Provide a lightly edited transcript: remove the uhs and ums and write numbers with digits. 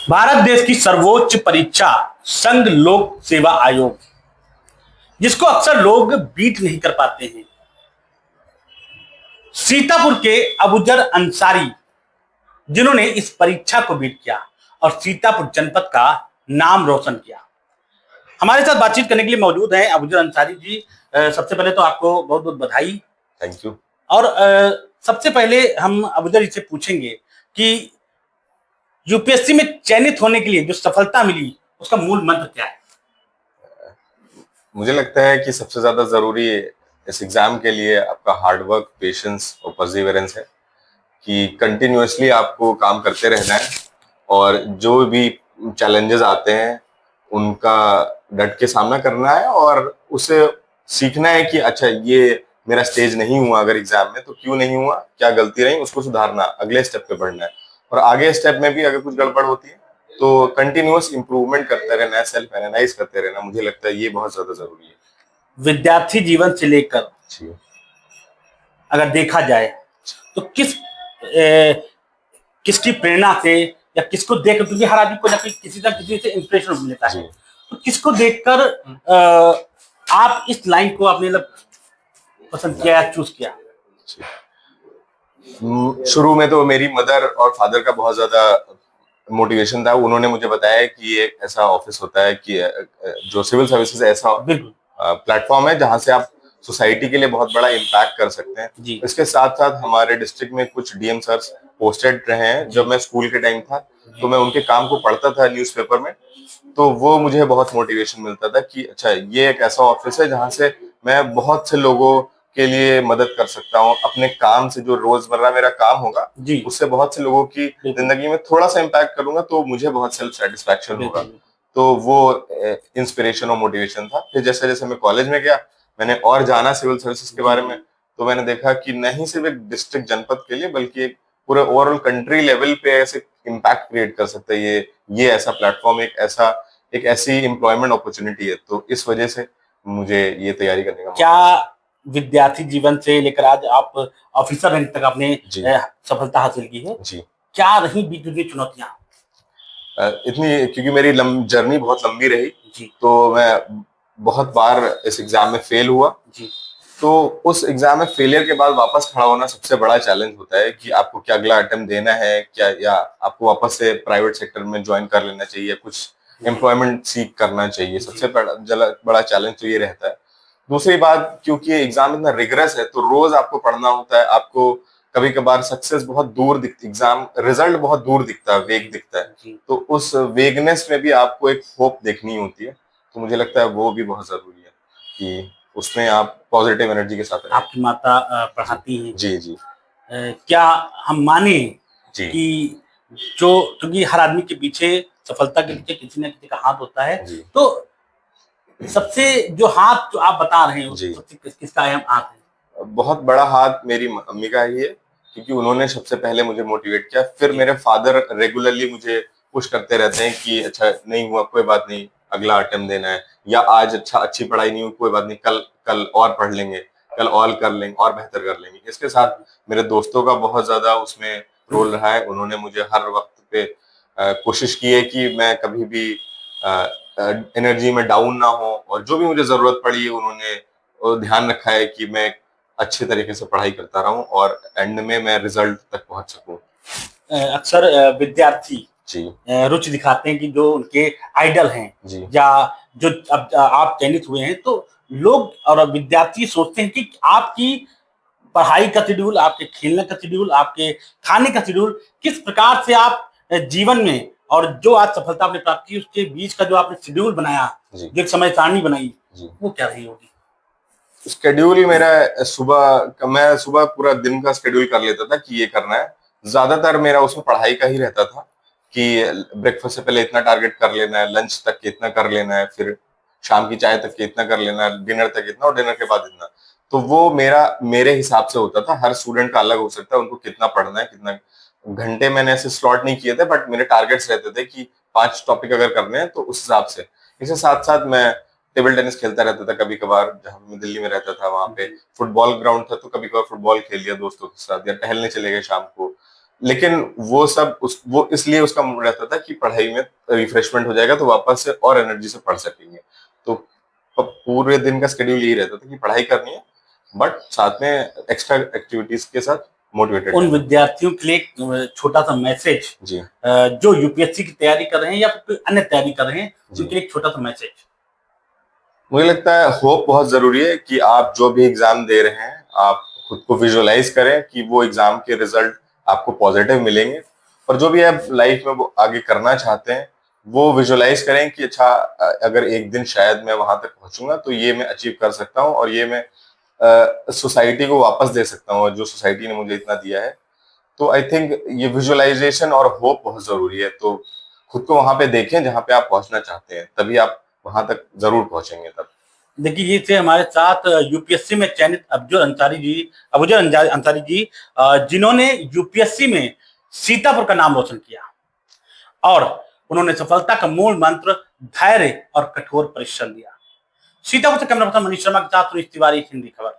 भारत देश की सर्वोच्च परीक्षा संघ लोक सेवा आयोग, जिसको अक्सर लोग बीट नहीं कर पाते हैं। सीतापुर के अबूजर अंसारी, जिन्होंने इस परीक्षा को बीट किया और सीतापुर जनपद का नाम रोशन किया, हमारे साथ बातचीत करने के लिए मौजूद हैं अबूजर अंसारी जी। सबसे पहले तो आपको बहुत बहुत बधाई। Thank you. और सबसे पहले हम अबूजर जी से पूछेंगे कि यूपीएससी में चयनित होने के लिए जो सफलता मिली, उसका मूल मंत्र क्या है? मुझे लगता है कि सबसे ज्यादा जरूरी इस एग्जाम के लिए आपका हार्डवर्क, पेशेंस और परसिवरेंस है कि कंटिन्यूअसली आपको काम करते रहना है और जो भी चैलेंजेस आते हैं उनका डट के सामना करना है और उसे सीखना है कि अच्छा ये मेरा स्टेज नहीं हुआ अगर एग्जाम में तो क्यों नहीं हुआ, क्या गलती रही, उसको सुधारना, अगले स्टेप पे बढ़ना है। और आगे स्टेप में भी अगर कुछ गड़बड़ होती है तो कंटिन्यूअस इंप्रूवमेंट करते रहना है, सेल्फ एनालाइज करते रहना। मुझे लगता है ये बहुत ज्यादा जरूरी है। विद्यार्थी जीवन से लेकर जी। अगर देखा जाए तो किसकी प्रेरणा से या किसको देखकर, क्योंकि हर आदमी को ना किसी ना किसी से इंस्पिरेशन मिलता है, तो किसको देखकर आप इस लाइन को आपने पसंद किया या चूज किया? शुरू में तो मेरी मदर और फादर का बहुत ज्यादा मोटिवेशन था। उन्होंने मुझे बताया कि एक ऐसा ऑफिस होता है कि जो सिविल सर्विसेज ऐसा प्लेटफॉर्म है जहां से आप सोसाइटी के लिए बहुत बड़ा इम्पैक्ट कर सकते हैं। इसके साथ साथ हमारे डिस्ट्रिक्ट में कुछ डीएम सर्स पोस्टेड रहे हैं। जब मैं स्कूल के टाइम था तो मैं उनके काम को पढ़ता था न्यूज़पेपर में, तो वो मुझे बहुत मोटिवेशन मिलता था कि अच्छा ये एक ऐसा ऑफिस है जहां से मैं बहुत से लोगों के लिए मदद कर सकता हूँ। अपने काम से जो रोजमर्रा मेरा काम होगा उससे बहुत से लोगों की जिंदगी में थोड़ा सा इम्पैक्ट करूंगा तो मुझे बहुत सेल्फ सेटिस्फैक्शन होगा। तो वो इंस्पिरेशन और मोटिवेशन था। फिर जैसे जैसे मैं कॉलेज में गया, मैंने और जाना सिविल सर्विसेज के बारे में, तो मैंने देखा कि नहीं सिर्फ एक डिस्ट्रिक्ट जनपद के लिए बल्कि एक पूरे ओवरऑल कंट्री लेवल पे ऐसे इम्पैक्ट क्रिएट कर सकता है ये ऐसा प्लेटफॉर्म, एक ऐसी एम्प्लॉयमेंट अपॉर्चुनिटी है। तो इस वजह से मुझे ये तैयारी करने का क्या विद्यार्थी जीवन से लेकर आज आप ऑफिसर रैंक तक आपने सफलता हासिल की है जी। क्या रही बीच में चुनौतियां? इतनी, क्योंकि मेरी जर्नी बहुत लंबी रही जी। तो मैं बहुत बार इस एग्जाम में फेल हुआ जी। तो उस एग्जाम में फेलियर के बाद वापस खड़ा होना सबसे बड़ा चैलेंज होता है कि आपको क्या अगला अटेम्प्ट देना है, क्या या आपको वापस से प्राइवेट सेक्टर में ज्वाइन कर लेना चाहिए, कुछ एम्प्लॉयमेंट सीख करना चाहिए। सबसे बड़ा चैलेंज तो ये रहता है। दूसरी बात, क्योंकि एग्जाम इतना रिगरस है तो रोज आपको पढ़ना होता है। आपको कभी कभार सक्सेस बहुत दूर दिखती, एग्जाम रिजल्ट बहुत दूर दिखता है, वेग दिखता है, तो उस वेगनेस में भी आपको एक होप देखनी होती है। तो मुझे लगता है वो भी बहुत जरूरी है कि उसमें आप पॉजिटिव एनर्जी के साथ रहें। आपकी माता पढ़ाती हैं जी जी। क्या हम माने कि जो, क्योंकि हर आदमी के पीछे, सफलता के पीछे किसी न किसी का हाथ होता है, तो सबसे जो हाथ जो आप बता रहे हैं किसका अहम हाथ है? बहुत बड़ा हाथ मेरी मम्मी का ही है, क्योंकि उन्होंने सबसे पहले मुझे मोटिवेट किया। फिर मेरे फादर रेगुलरली मुझे पुश करते रहते हैं कि अच्छा नहीं हुआ कोई बात नहीं, अगला अटेम्प्ट देना है, या आज अच्छी पढ़ाई नहीं हुई कोई बात नहीं, कल कल और पढ़ लेंगे, कल और कर लेंगे और बेहतर कर लेंगे। इसके साथ मेरे दोस्तों का बहुत ज्यादा उसमें रोल रहा है। उन्होंने मुझे हर वक्त पे कोशिश की है कि मैं कभी भी एनर्जी में डाउन ना हो, और जो भी मुझे जरूरत पड़ी है उन्होंने ध्यान रखा है कि मैं अच्छे तरीके से पढ़ाई करता रहूं और एंड में मैं रिजल्ट तक पहुंच सकूं। अक्सर विद्यार्थी जी रुचि दिखाते हैं कि जो उनके आइडल हैं जी, या जो अब आप चयनित हुए हैं, तो लोग और विद्यार्थी सोचते हैं कि आपकी पढ़ाई का शेड्यूल, आपके खेलने का शेड्यूल, आपके खाने का शेड्यूल, किस प्रकार से आप जीवन में और जो आज सफलता आपने प्राप्त की उसके बीच का जो आपने शेड्यूल बनाया, जो एक समय सारणी बनाई, वो क्या रही होगी? शेड्यूल मेरा मैं सुबह पूरा दिन का शेड्यूल कर लेता था कि ये करना है। ज्यादातर मेरा उसमें पढ़ाई का ही रहता था कि ब्रेकफास्ट से पहले इतना टारगेट कर लेना है, लंच तक के इतना कर लेना है, फिर शाम की चाय तक के इतना कर लेना है, डिनर तक इतना और डिनर के बाद इतना। तो वो मेरे हिसाब से होता था। हर स्टूडेंट का अलग हो सकता है, उनको कितना पढ़ना है, कितना घंटे मैंने ऐसे स्लॉट नहीं किए थे, बट मेरे टारगेट्स रहते थे कि 5 टॉपिक अगर करने हैं तो उस हिसाब से। इसके साथ साथ मैं टेबल टेनिस खेलता रहता था कभी कभार। जहाँ मैं दिल्ली में रहता था वहां पे फुटबॉल ग्राउंड था, तो कभी कभार फुटबॉल खेल लिया दोस्तों के साथ, या टहलने चले गए शाम को। लेकिन वो सब वो इसलिए उसका मूड रहता था कि पढ़ाई में रिफ्रेशमेंट हो जाएगा तो वापस से और एनर्जी से पढ़ सकेंगे। तो पूरे दिन का स्केड्यूल यही रहता था कि पढ़ाई करनी है, बट साथ में एक्स्ट्रा एक्टिविटीज के साथ मोटिवेटेड उन विद्यार्थियों के लिए एक छोटा सा मैसेज जी, जो यूपीएससी की तैयारी कर रहे हैं या कोई अन्य तैयारी कर रहे हैं, उनके लिए एक छोटा सा मैसेज। मुझे लगता है होप बहुत जरूरी है कि आप जो भी एग्जाम दे रहे हैं आप खुद को विजुअलाइज करें कि वो एग्जाम के रिजल्ट आपको पॉजिटिव मिलेंगे, और जो भी आप लाइफ में वो आगे करना चाहते हैं वो विजुअलाइज करें कि अच्छा अगर एक दिन शायद मैं वहां तक पहुंचूंगा तो ये मैं अचीव कर सकता हूँ और ये मैं सोसाइटी को वापस दे सकता हूँ, जो सोसाइटी ने मुझे इतना दिया है। तो आई थिंक ये विजुअलाइजेशन और होप बहुत जरूरी है। तो खुद को वहां पे देखें जहां पे आप पहुंचना चाहते हैं, तभी आप वहां तक जरूर पहुंचेंगे तब। देखिए, ये थे हमारे साथ यूपीएससी में चयनित अबुजर अंसारी जी, जिन्होंने यूपीएससी में सीतापुर का नाम रोशन किया और उन्होंने सफलता का मूल मंत्र धैर्य और कठोर परिश्रम दिया। सीतापुर से कैमरा पर्सन मनीष शर्मा के साथ सुनीश तिवारी, हिंदी खबर।